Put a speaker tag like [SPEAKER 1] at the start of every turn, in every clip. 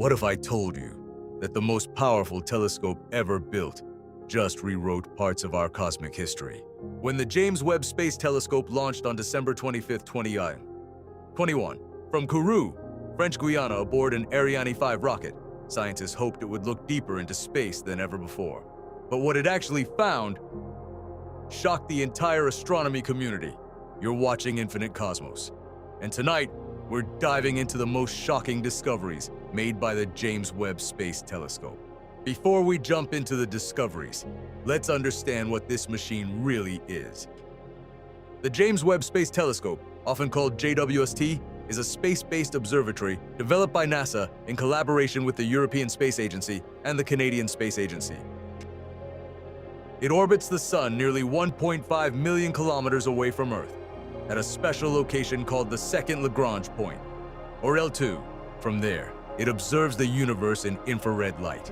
[SPEAKER 1] What if I told you that the most powerful telescope ever built just rewrote parts of our cosmic history? When the James Webb Space Telescope launched on December 25, 2021, from Kourou, French Guiana aboard an Ariane 5 rocket, scientists hoped it would look deeper into space than ever before. But what it actually found shocked the entire astronomy community. You're watching Infinite Cosmos. And tonight, we're diving into the most shocking discoveries made by the James Webb Space Telescope. Before we jump into the discoveries, let's understand what this machine really is. The James Webb Space Telescope, often called JWST, is a space-based observatory developed by NASA in collaboration with the European Space Agency and the Canadian Space Agency. It orbits the Sun nearly 1.5 million kilometers away from Earth, at a special location called the Second Lagrange Point, or L2. From there, it observes the universe in infrared light,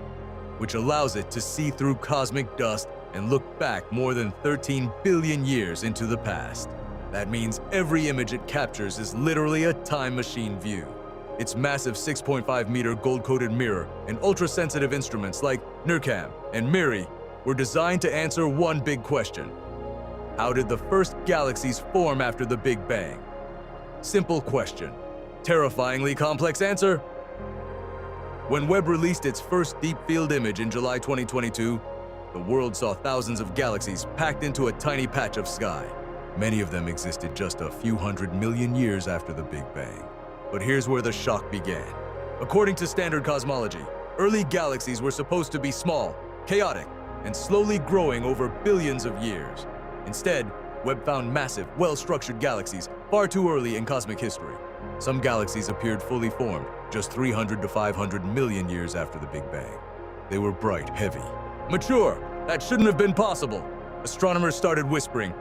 [SPEAKER 1] which allows it to see through cosmic dust and look back more than 13 billion years into the past. That means every image it captures is literally a time machine view. Its massive 6.5-meter gold-coated mirror and ultra-sensitive instruments like NIRCam and MIRI were designed to answer one big question. How did the first galaxies form after the Big Bang? Simple question. Terrifyingly complex answer. When Webb released its first deep field image in July 2022, the world saw thousands of galaxies packed into a tiny patch of sky. Many of them existed just a few 100 million years after the Big Bang. But here's where the shock began. According to standard cosmology, early galaxies were supposed to be small, chaotic, and slowly growing over billions of years. Instead, Webb found massive, well-structured galaxies far too early in cosmic history. Some galaxies appeared fully formed just 300 to 500 million years after the Big Bang. They were bright, heavy, mature. That shouldn't have been possible. Astronomers started whispering,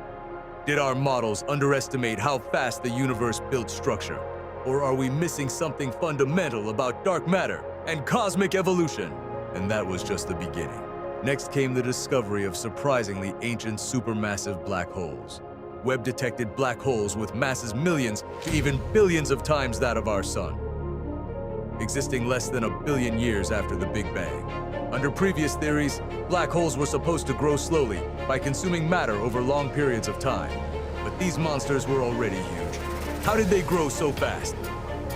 [SPEAKER 1] did our models underestimate how fast the universe built structure? Or are we missing something fundamental about dark matter and cosmic evolution? And that was just the beginning. Next came the discovery of surprisingly ancient supermassive black holes. Webb detected black holes with masses millions to even billions of times that of our Sun, existing less than a billion years after the Big Bang. Under previous theories, black holes were supposed to grow slowly by consuming matter over long periods of time. But these monsters were already huge. How did they grow so fast?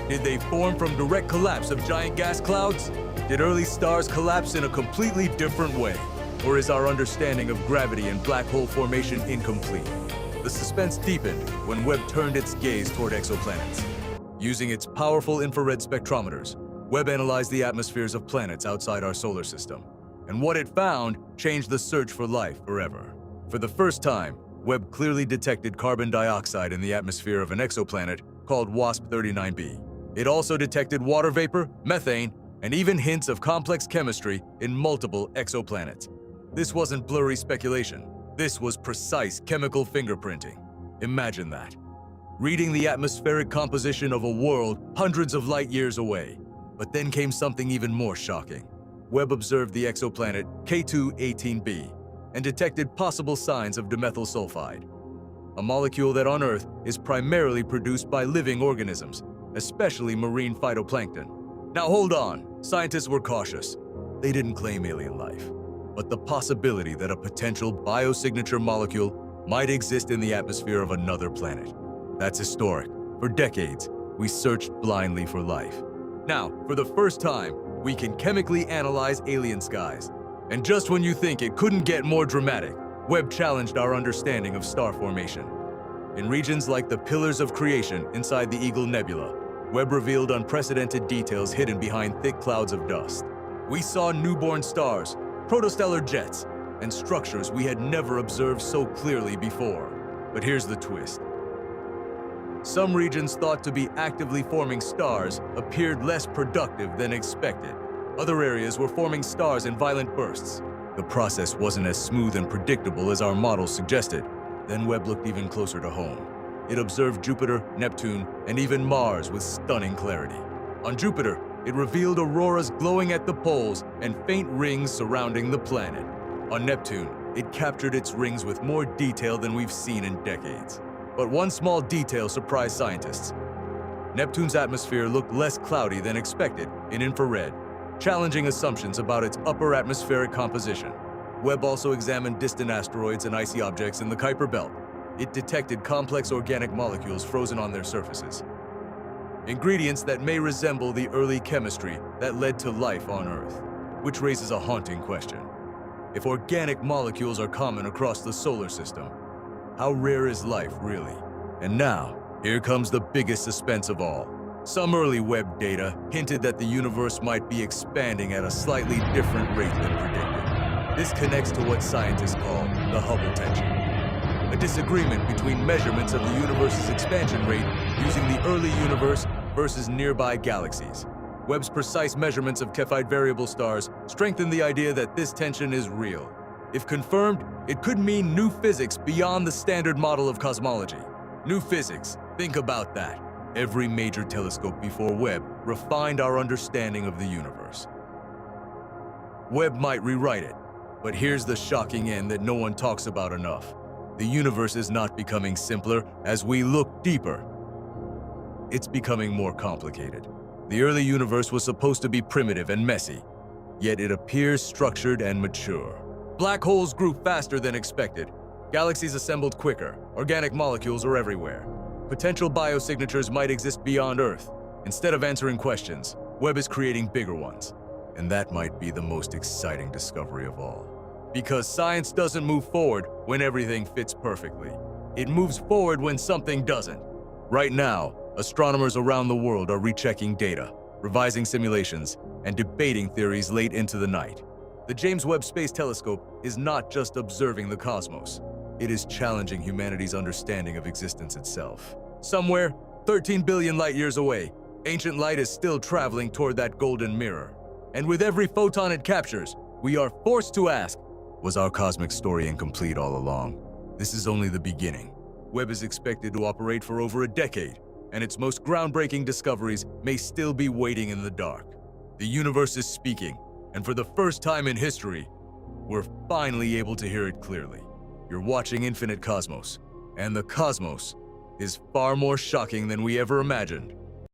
[SPEAKER 1] Did they form from direct collapse of giant gas clouds? Did early stars collapse in a completely different way? Or is our understanding of gravity and black hole formation incomplete? The suspense deepened when Webb turned its gaze toward exoplanets. Using its powerful infrared spectrometers, Webb analyzed the atmospheres of planets outside our solar system. And what it found changed the search for life forever. For the first time, Webb clearly detected carbon dioxide in the atmosphere of an exoplanet called WASP-39b. It also detected water vapor, methane, and even hints of complex chemistry in multiple exoplanets. This wasn't blurry speculation. This was precise chemical fingerprinting. Imagine that. Reading the atmospheric composition of a world hundreds of light years away. But then came something even more shocking. Webb observed the exoplanet K2-18b and detected possible signs of dimethyl sulfide, a molecule that on Earth is primarily produced by living organisms, especially marine phytoplankton. Now hold on, scientists were cautious. They didn't claim alien life, but the possibility that a potential biosignature molecule might exist in the atmosphere of another planet. That's historic. For decades, we searched blindly for life. Now, for the first time, we can chemically analyze alien skies. And just when you think it couldn't get more dramatic, Webb challenged our understanding of star formation. In regions like the Pillars of Creation inside the Eagle Nebula, Webb revealed unprecedented details hidden behind thick clouds of dust. We saw newborn stars, protostellar jets, and structures we had never observed so clearly before. But here's the twist. Some regions thought to be actively forming stars appeared less productive than expected. Other areas were forming stars in violent bursts. The process wasn't as smooth and predictable as our models suggested. Then Webb looked even closer to home. It observed Jupiter, Neptune, and even Mars with stunning clarity. On Jupiter, it revealed auroras glowing at the poles and faint rings surrounding the planet. On Neptune, it captured its rings with more detail than we've seen in decades. But one small detail surprised scientists. Neptune's atmosphere looked less cloudy than expected, in infrared, challenging assumptions about its upper atmospheric composition. Webb also examined distant asteroids and icy objects in the Kuiper Belt. It detected complex organic molecules frozen on their surfaces, ingredients that may resemble the early chemistry that led to life on Earth, which raises a haunting question. If organic molecules are common across the solar system, how rare is life really? And now, here comes the biggest suspense of all. Some early Webb data hinted that the universe might be expanding at a slightly different rate than predicted. This connects to what scientists call the Hubble tension, a disagreement between measurements of the universe's expansion rate using the early universe versus nearby galaxies. Webb's precise measurements of Cepheid variable stars strengthen the idea that this tension is real. If confirmed, it could mean new physics beyond the standard model of cosmology. New physics, think about that. Every major telescope before Webb refined our understanding of the universe. Webb might rewrite it, but here's the shocking end that no one talks about enough. The universe is not becoming simpler as we look deeper. It's becoming more complicated. The early universe was supposed to be primitive and messy, yet it appears structured and mature. Black holes grew faster than expected. Galaxies assembled quicker. Organic molecules are everywhere. Potential biosignatures might exist beyond Earth. Instead of answering questions, Webb is creating bigger ones. And that might be the most exciting discovery of all. Because science doesn't move forward when everything fits perfectly. It moves forward when something doesn't. Right now, astronomers around the world are rechecking data, revising simulations, and debating theories late into the night. The James Webb Space Telescope is not just observing the cosmos. It is challenging humanity's understanding of existence itself. Somewhere, 13 billion light-years away, ancient light is still traveling toward that golden mirror. And with every photon it captures, we are forced to ask, was our cosmic story incomplete all along? This is only the beginning. Webb is expected to operate for over a decade, and its most groundbreaking discoveries may still be waiting in the dark. The universe is speaking, and for the first time in history, we're finally able to hear it clearly. You're watching Infinite Cosmos, and the cosmos is far more shocking than we ever imagined.